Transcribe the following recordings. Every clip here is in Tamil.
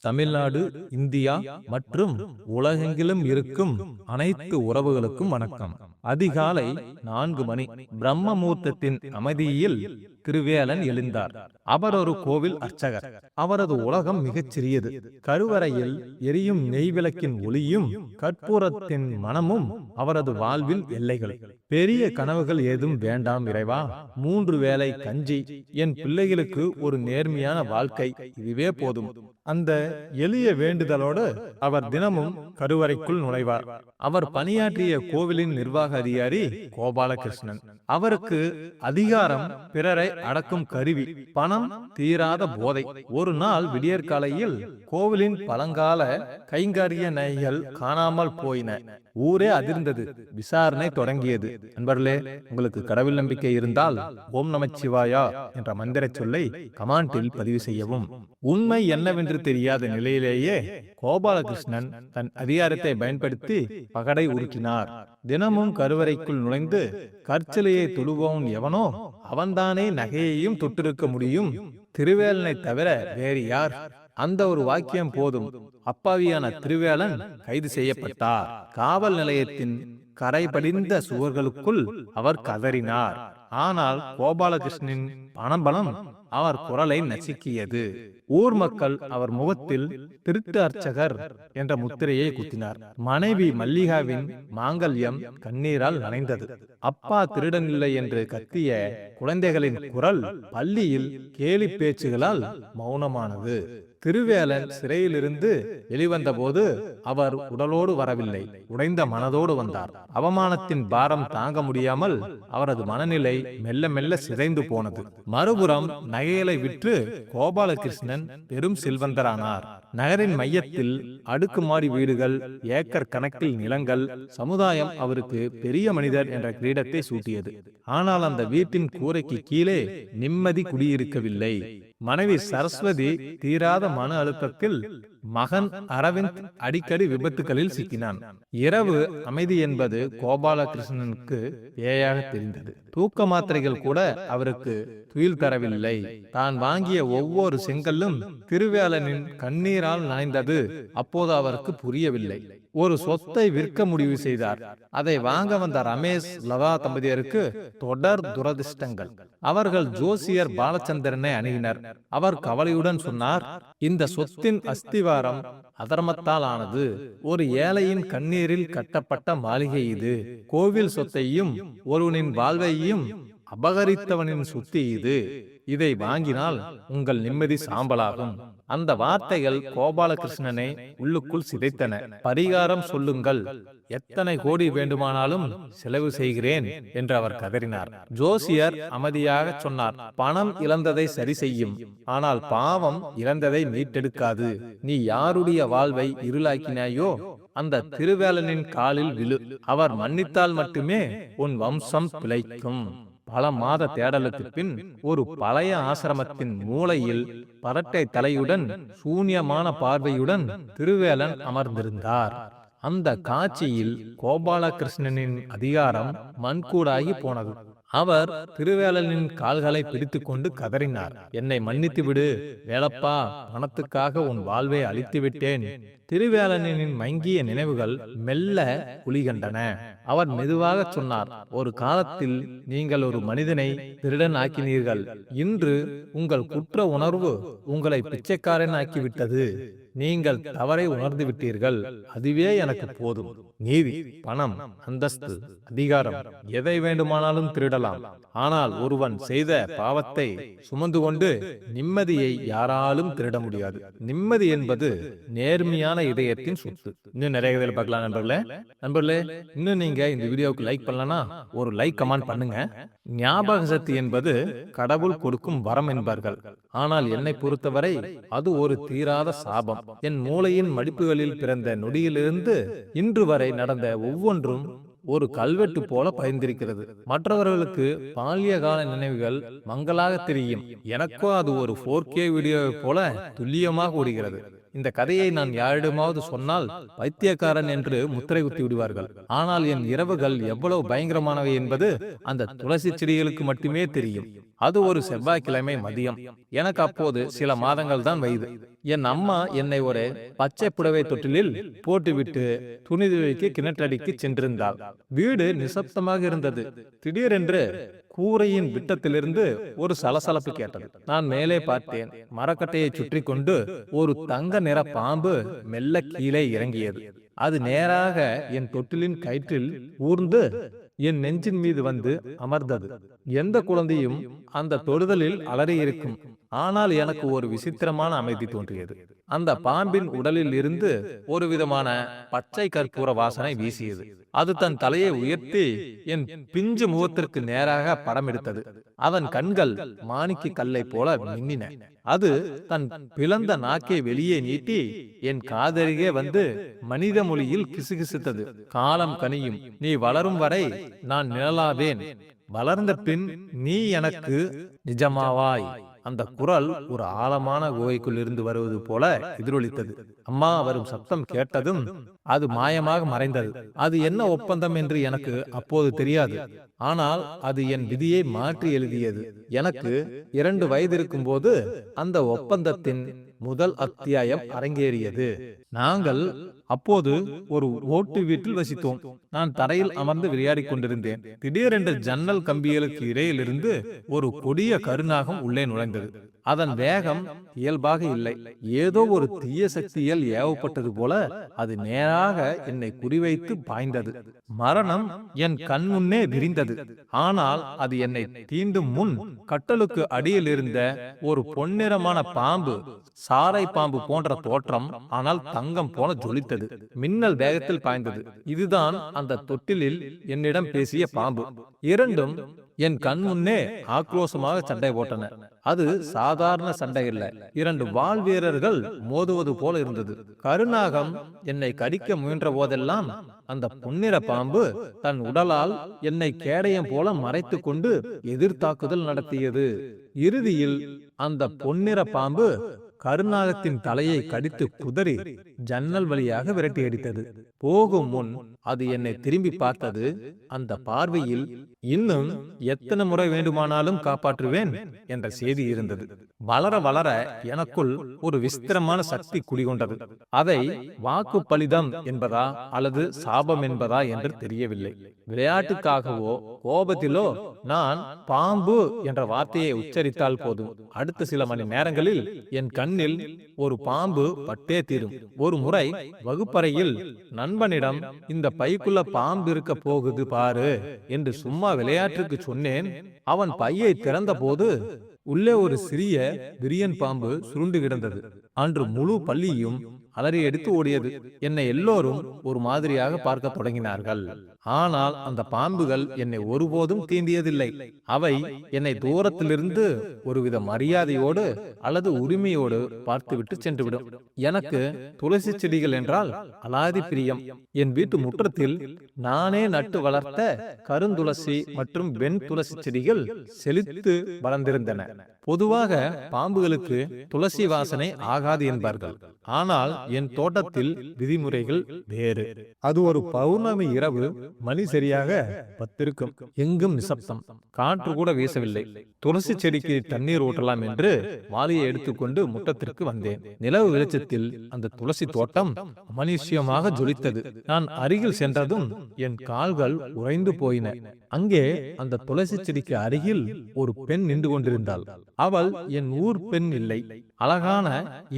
தமிழ்நாடு, இந்தியா மற்றும் உலகெங்கிலும் இருக்கும் அனைத்து உறவுகளுக்கும் வணக்கம். அதிகாலை 4 மணி பிரம்ம முகூர்த்தத்தின் அமைதியில் திருவேலன் எழுந்தார். அவர் ஒரு கோவில் அர்ச்சகர். அவரது உலகம் மிகச் சிறியது. கருவறையில் எரியும் நெய்விளக்கின் ஒளியும் கற்பூரத்தின் மனமும் அவரது வாழ்வில் எல்லைகள். பெரிய கனவுகள் ஏதும் வேண்டாம் இறைவா, 3 வேளை கஞ்சி, என் பிள்ளைகளுக்கு ஒரு நேர்மையான வாழ்க்கை, இதுவே போதும். அந்த எளிய வேண்டுதலோடு அவர் தினமும் கருவறைக்குள் நுழைவார். அவர் பணியாற்றிய கோவிலின் நிர்வாக அதிகாரி கோபாலகிருஷ்ணன். அவருக்கு அதிகாரம் பிறரை அடக்கும் கருவி, பணம் தீராத போதை. ஒரு நாள் விடியற்காலையில் கோவிலின் பழங்கால கைங்கரிய நகைகள் காணாமல் போயின. ஊரே அதிர்ந்தது. விசாரணை தொடங்கியது. நண்பர்களே, உங்களுக்கு கடவுள் நம்பிக்கை இருந்தால் ஓம் நமச்சிவாயா என்ற மந்திர சொல்லை கமெண்டில் பதிவு செய்யவும். உண்மை என்னவென்று தெரியாத நிலையிலேயே கோபாலகிருஷ்ணன் தன் அதிகாரத்தை பயன்படுத்தி பகடை உருட்டினார். தினமும் கருவறைக்குள் நுழைந்து கற்சிலையை தொழுபவன் எவனோ அவன்தானே நகையையும் தொட்டிருக்க முடியும். திருவேலனை தவிர வேறு யார்? அந்த ஒரு வாக்கியம் போதும். அப்பாவியான திருவேலன் கைது செய்யப்பட்டார். காவல் நிலையத்தின் கரைபடிந்த சுவர்களுக்குள் அவர் கதறினார். ஆனால் கோபாலகிருஷ்ணனின் பணபலம் அவர் குரலை நசுக்கியது. ஊர் மக்கள் அவர் முகத்தில் திருட்டு அர்ச்சகர் என்ற முத்திரையை குத்தினார். மனைவி மல்லிகாவின் மாங்கல்யம் கண்ணீரால் நனைந்தது. அப்பா திருடன் இல்லை என்று கத்திய குழந்தைகளின் குரல் பள்ளியில் கேலி பேச்சுகளால் மௌனமானது. திருவேலன் சிறையிலிருந்து வெளிவந்த போது அவர் உடலோடு வரவில்லை, உடைந்த மனதோடு வந்தார். அவமானத்தின் பாரம் தாங்க முடியாமல் அவரது மனநிலை மெல்ல மெல்ல சிதைந்து போனது. மறுபுறம் நகைகளை விற்று கோபாலகிருஷ்ணன் பெரும் செல்வந்தரானார். நகரின் மையத்தில் அடுக்குமாடி வீடுகள், ஏக்கர் கணக்கில் நிலங்கள். சமுதாயம் அவருக்கு பெரிய மனிதர் என்ற கிரீடத்தை சூட்டியது. ஆனால் அந்த வீட்டின் கூரைக்கு கீழே நிம்மதி குடியிருக்கவில்லை. மனைவி சரஸ்வதி தீராத மன அழுத்தத்தில், மகன் அரவிந்த் அடிக்கடி விபத்துகளில் சிக்கினான். இரவு அமைதி என்பது கோபாலகிருஷ்ணனுக்கு பேயாக தெரிந்தது. தூக்க மாத்திரைகள் கூட அவருக்கு துயில் தரவில்லை. தான் வாங்கிய ஒவ்வொரு செங்கல்லும் திருவேலனின் கண்ணீரால் நனைந்தது. அப்போது அவருக்கு புரியவில்லை. ஒரு சொத்தை விற்க முடிவு செய்தார். அதை வாங்க வந்த ரமேஷ் லதா தம்பதியருக்கு தொடர் துரதிர்ஷ்டங்கள். அவர்கள் ஜோசியர் பாலச்சந்திரனை அணுகினர். அவர் கவலையுடன் சொன்னார், இந்த சொத்தின் அஸ்திவாரம் அதர்மத்தால் ஆனது. ஒரு ஏழையின் கண்ணீரில் கட்டப்பட்ட மாளிகை இது. கோவில் சொத்தையும் ஒருவனின் வாழ்வையும் அபகரித்தவனின் சொத்து இது. இதை வாங்கினால் உங்கள் நிம்மதி சாம்பலாகும். அந்த வார்த்தைகள் கோபாலகிருஷ்ணனை உள்ளுக்குள் சிதைத்தன. பரிகாரம் சொல்லுங்கள், எத்தனை கோடி வேண்டுமானாலும் செலவு செய்கிறேன் என்று அவர் கதறினார். ஜோசியர் அமைதியாக சொன்னார், பணம் இழந்ததை சரி செய்யும், ஆனால் பாவம் இழந்ததை மீட்டெடுக்காது. நீ யாருடைய வாழ்வை இருளாக்கினாயோ அந்த திருவேலனின் காலில் விழு. அவர் மன்னித்தால் மட்டுமே உன் வம்சம் பிழைக்கும். பல மாத தேடலுக்கு பின் ஒரு பழைய ஆசிரமத்தின் மூலையில் பரட்டை தலையுடன் சூன்யமான பார்வையுடன் திருவேலன் அமர்ந்திருந்தார். அந்த காட்சியில் கோபாலகிருஷ்ணனின் அதிகாரம் மண்கூடாகி போனது. அவர் திருவேலனின் கால்களை பிடித்துக் கொண்டு கதறினார், என்னை மன்னித்து விடு வேலப்பா, பணத்துக்காக உன் வாழ்வை அழித்து விட்டேன். திருவேலனின் மங்கிய நினைவுகள் மெல்ல குளிகண்டன. அவர் மெதுவாக சொன்னார், ஒரு காலத்தில் நீங்கள் ஒரு மனிதனை திருடன் ஆக்கினீர்கள். இன்று உங்கள் குற்ற உணர்வு உங்களை பிச்சைக்காரன் ஆக்கிவிட்டது. நீங்கள் தவறை உணர்ந்து விட்டீர்கள். அதுவே எனக்கு போதும். நீதி, பணம், அந்தஸ்து, அதிகாரம், எதை வேண்டுமானாலும் திருடலாம். ஆனால் ஒருவன் செய்த பாவத்தை சுமந்து கொண்டு நிம்மதியை யாராலும் திருட முடியாது. நிம்மதி என்பது நேர்மையான இதயத்தின் சொத்து. இன்னும் நிறைய இதில் பார்க்கலாம் நண்பர்களே. இன்னும் நீங்க இந்த வீடியோவுக்கு லைக் பண்ணலனா ஒரு லைக் கமெண்ட் பண்ணுங்க. ஞாபக சக்தி என்பது கடவுள் கொடுக்கும் வரம் என்பார்கள். ஆனால் என்னை பொறுத்தவரை அது ஒரு தீராத சாபம். என் மூளையின் மடிப்புகளில் பிறந்த நொடியிலிருந்து இன்று வரை நடந்த ஒவ்வொன்றும் ஒரு கல்வெட்டு போல பயந்திருக்கிறது. மற்றவர்களுக்கு பாலிய கால நினைவுகள் மங்களாக தெரியும். எனக்கோ அது ஒரு 4K வீடியோவை போல துல்லியமாக ஓடுகிறது. இந்த கதையை நான் யாரிடமாவது சொன்னால் பைத்தியக்காரன் என்று முத்திரை குத்தி விடுவார்கள். ஆனால் என் இரவுகள் எவ்வளவு பயங்கரமானவை என்பது அந்த துளசி செடிகளுக்கு மட்டுமே தெரியும். அது ஒரு செவ்வாய்க்கிழமை மதியம். எனக்கு அப்போது சில மாதங்கள் தான் வயது. என் அம்மா என்னை ஒரு பச்சை புடவை தொட்டிலில் போட்டுவிட்டு துணி துவைக்க கிணற்றடிக்கு சென்றிருந்தாள். வீடு நிசப்தமாக இருந்தது. திடீரென்று கூரையின் விட்டத்திலிருந்து ஒரு சலசலப்பு கேட்டது. நான் மேலே பார்த்தேன். மரக்கட்டையை சுற்றி கொண்டு ஒரு தங்க நிற பாம்பு மெல்ல கீழே இறங்கியது. அது நேராக என் தொட்டிலின் கயிற்றில் ஊர்ந்து என் நெஞ்சின் மீது வந்து அமர்ந்தது. எந்த குழந்தையும் அந்த தொடுதலில் அலறி இருக்கும். ஆனால் எனக்கு ஒரு விசித்திரமான அமைதி தோன்றியது. அந்த பாம்பின் உடலில் இருந்து ஒரு விதமான பச்சை கற்பூர வாசனை வீசியது. அது தன் தலையை உயர்த்தி என் பிஞ்சு முகத்திற்கு நேராக படம் எடுத்தது. அதன் கண்கள் மாணிக்க கல்லை போல மின்னின. அது தன் பிளந்த நாக்கை வெளியே நீட்டி என் காதருகே வந்து மனித மொழியில் கிசுகிசுத்தது. காலம் கனியும், நீ வளரும் வரை நான் நிழலாவேன், வளர்ந்த பின் நீ எனக்கு நிஜமாவாய். அந்த குரல் ஒரு ஆழமான குகைக்குள் இருந்து வருவது போல எதிரொலித்தது. அம்மா வரும் சப்தம் கேட்டதும் அது மாயமாக மறைந்தது. அது என்ன ஒப்பந்தம் என்று எனக்கு அப்போது தெரியாது. ஆனால் அது என் விதியை மாற்றி எழுதியது. எனக்கு 2 வயது இருக்கும் போது அந்த ஒப்பந்தத்தின் முதல் அத்தியாயம் அரங்கேறியது. நாங்கள் அப்போது ஒரு ஓட்டு வீட்டில் வசித்தோம். நான் தரையில் அமர்ந்து விளையாடி கொண்டிருந்தேன். திடீரென்று ஜன்னல் கம்பிகளுக்கு இடையிலிருந்து ஒரு கொடிய கருநாகம் உள்ளே நுழைந்தது. அதன் வேகம் இயல்பாக இல்லை. ஏதோ ஒரு தீய சக்தியால் ஏவப்பட்டது போல அது நேராக என்னை குறிவைத்து பாய்ந்தது. மரணம் என் கண் முன்னே விரிந்தது. ஆனால் அது என்னை தீண்டும் முன் கட்டலுக்கு அடியில் இருந்த ஒரு பொன்னிறமான பாம்பு, சாரை பாம்பு போன்ற தோற்றம், ஆனால் தங்கம் போல ஜொலித்தது. மின்னல் வேகத்தில் பாய்ந்தது. இதுதான் அந்த தொட்டிலில் என்னிடம் பேசிய பாம்பு. இரண்டும் என் கண் முன்னே ஆக்ரோஷமாக சண்டை போட்டன. அது சாதாரண சண்டை இல்லை. 2 வாள் வீரர்கள் மோதுவது போல இருந்தது. கருநாகம் என்னை கடிக்க முயன்ற போதெல்லாம் அந்த பொன்னிற பாம்பு தன் உடலால் என்னை கேடயம் போல மறைத்து கொண்டு எதிர்த்தாக்குதல் நடத்தியது. இறுதியில் அந்த பொன்னிற பாம்பு கருநாகத்தின் தலையை கடித்து குதறி ஜன்னல் வழியாக விரட்டி அடித்தது. போகும் முன் அது என்னை திரும்பி பார்த்தது. அந்த பார்வையில் இன்னும் எத்தனை முறை வேண்டுமானாலும் காப்பாற்றுவேன் என்ற செய்தி இருந்தது. வளர வளர எனக்குள் ஒரு விசித்திரமான சக்தி குடிகொண்டது. அதை வாக்கு பலிதம் என்பதா அல்லது சாபம் என்பதா என்று தெரியவில்லை. விளையாட்டுக்காகவோ கோபத்திலோ நான் பாம்பு என்ற வார்த்தையை உச்சரித்தால் போதும், அடுத்த சில மணி நேரங்களில் என் கண்ணில் ஒரு பாம்பு பட்டே தீரும். ஒரு முறை வகுப்பறையில் நண்பனிடம் இந்த பைக்குள்ள பாம்பு இருக்க போகுது பாரு என்று சும்மா விளையாட்டுக்கு சொன்னேன். அவன் பையை திறந்த போது உள்ளே ஒரு சிறிய விரியன் பாம்பு சுருண்டு கிடந்தது. அன்று முழு பள்ளியும் அலறி எடுத்து ஓடியது. என்னை எல்லோரும் ஒரு மாதிரியாக பார்க்க தொடங்கினார்கள். ஆனால் அந்த பாம்புகள் என்னை ஒருபோதும் தீண்டியதில்லை. அவை என்னை தூரத்திலிருந்து ஒருவித மரியாதையோடு அல்லது உரிமையோடு பார்த்துவிட்டு சென்றுவிடும். எனக்கு துளசி செடிகள் என்றால் அலாதி பிரியம். என் வீட்டு முற்றத்தில் நானே நட்டு வளர்த்த கருந்துளசி மற்றும் வெண் துளசி செடிகள் செழித்து வளர்ந்திருந்தன. பொதுவாக பாம்புகளுக்கு துளசி வாசனை ஆகாது என்பார்கள். ஆனால் என் தோட்டத்தில் விதிமுறைகள் வேறு. அது ஒரு பௌர்ணமி இரவு. மணி சரியாக 10 இருக்கும். எங்கும் நிசப்தம். காற்று கூட வீசவில்லை. துளசி செடிக்கு தண்ணீர் ஊற்றலாம் என்று வாளியை எடுத்துக்கொண்டு முற்றத்திற்கு வந்தேன். நிலவு வெளிச்சத்தில் அந்த துளசி தோட்டம் அமனுஷ்யமாக ஜொலித்தது. நான் அருகில் சென்றதும் என் கால்கள் உறைந்து போயின. அங்கே அந்த துளசி செடிக்கு அருகில் ஒரு பெண் நின்று கொண்டிருந்தாள். அவள் என் ஊர் பெண் இல்லை. அழகான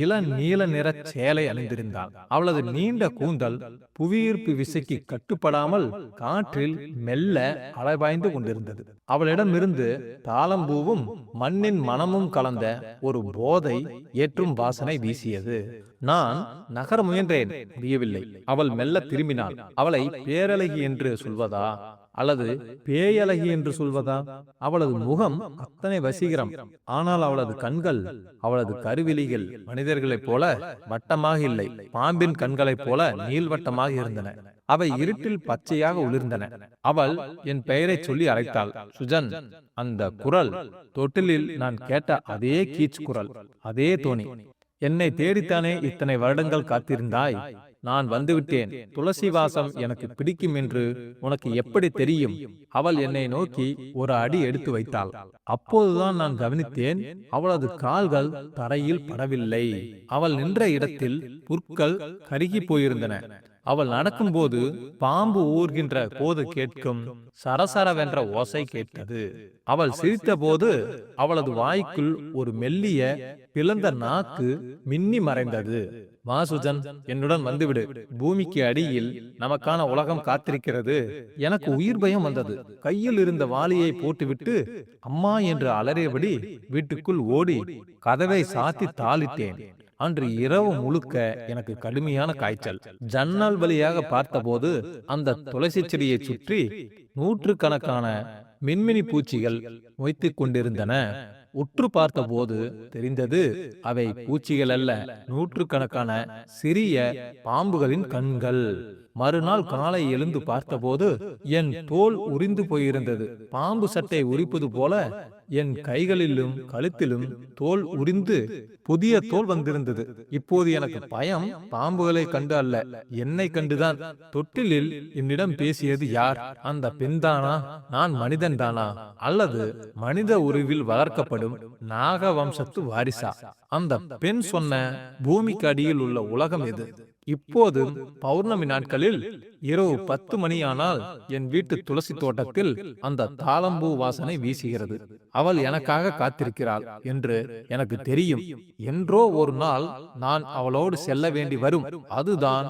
இள நீல நிற சேலை அணிந்திருந்தாள். அவளது நீண்ட கூந்தல் புவியீர்ப்பு விசைக்கு கட்டுப்படாமல் காற்றில் மெல்ல அலைபாய்ந்து கொண்டிருந்தது. அவளிடமிருந்து தாளம்பூவும் மண்ணின் மனமும் கலந்த ஒரு போதை ஏற்றும் வாசனை வீசியது. நான் நகர முயன்றேன், முடியவில்லை. அவள் மெல்ல திரும்பினாள். அவளை பேரழகி என்று சொல்வதா அல்லது பேயழகி என்று சொல்வதா? அவளது முகம் அத்தனை வசீகரம். ஆனால் அவளது கண்கள், அவளது கருவிழிகள் மனிதர்களைப் போல வட்டமாக இல்லை, பாம்பின் கண்களைப் போல நீள்வட்டமாக இருந்தன. அவை இருட்டில் பச்சையாக ஒளிர்ந்தன. அவள் என் பெயரை சொல்லி அழைத்தாள், சுஜன். அந்த குரல் தொட்டிலில் நான் கேட்ட அதே கீச் குரல், அதே தோணி. என்னை தேடித்தானே இத்தனை வருடங்கள் காத்திருந்தாய்? நான் வந்துவிட்டேன். துளசி வாசம் எனக்கு பிடிக்கும் என்று உனக்கு எப்படி தெரியும்? அவள் என்னை நோக்கி ஒரு அடி எடுத்து வைத்தாள். அப்போதுதான் நான் கவனித்தேன், அவளது கால்கள் தரையில் படவில்லை. அவள் நின்ற இடத்தில் புற்கள் கருகி போயிருந்தன. அவள் நடக்கும்போது பாம்பு ஊர்கின்ற போது கேட்கும் சரசரவென்ற ஓசை கேட்டது. அவள் சிரித்த போது அவளது வாய்க்குள் ஒரு மெல்லிய பிளந்த நாக்கு மின்னி மறைந்தது. மாசுஜன், என்னுடன் வந்துவிடு. பூமிக்கு அடியில் நமக்கான உலகம் காத்திருக்கிறது. எனக்கு உயிர் பயம் வந்தது. கையில் இருந்த வாளியை போட்டுவிட்டு அம்மா என்று அலறியபடி வீட்டுக்குள் ஓடி கதவை சாத்தி தாளிட்டேன். அன்று இரவு முழுக்க எனக்கு கடுமையான காய்ச்சல். ஜன்னல் வழியாக பார்த்தபோது அந்த துளசி செடியை சுற்றி நூற்றுக்கணக்கான மின்மினி பூச்சிகள் மொய்த்துக் கொண்டிருந்தன. உற்று பார்த்தபோது தெரிந்தது, அவை பூச்சிகள் அல்ல, நூற்றுக்கணக்கான சிறிய பாம்புகளின் கண்கள். மறுநாள் காலை எழுந்து பார்த்தபோது என் தோல் உரிந்து போயிருந்தது. பாம்பு சட்டை உரிப்பது போல என் கைகளிலும் கழுத்திலும் தோல் உரிந்து புதிய தோல் வந்திருந்தது. இப்போது எனக்கு பயம் பாம்புகளை கண்டு அல்ல, என்னை கண்டுதான். தொட்டிலில் என்னிடம் பேசியது யார்? அந்த பெண்தானா? நான் மனிதன் தானா? அல்லது மனித உருவில் வளர்க்கப்படும் நாக வம்சத்து வாரிசா? அந்த பெண் சொன்ன பூமிக்கு அடியில் உள்ள உலகம் எது? இப்போது பௌர்ணமி நாட்களில் இரவு 10 மணியானால் என் வீட்டு துளசி தோட்டத்தில் அந்த தாளம்பூ வாசனை வீசுகிறது. அவள் எனக்காக காத்திருக்கிறாள் என்று எனக்கு தெரியும். என்றோ ஒரு நாள் நான் அவளோடு செல்ல வேண்டி வரும். அதுதான்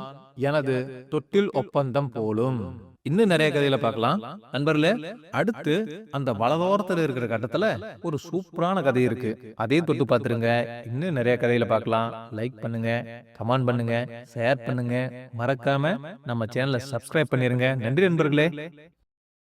எனது தொட்டில் ஒப்பந்தம் போலும். இன்னும் நிறைய கதையில பார்க்கலாம் நண்பர்களே. அடுத்து அந்த வலதோரத்துல இருக்கிற கட்டத்துல ஒரு சூப்பரான கதை இருக்கு. அதே தொட்டு பார்த்துருங்க. இன்னும் நிறைய கதையில பார்க்கலாம். லைக் பண்ணுங்க, கமெண்ட் பண்ணுங்க, ஷேர் பண்ணுங்க. மறக்காம நம்ம சேனலை சப்ஸ்கிரைப் பண்ணிருங்க. நன்றி நண்பர்களே.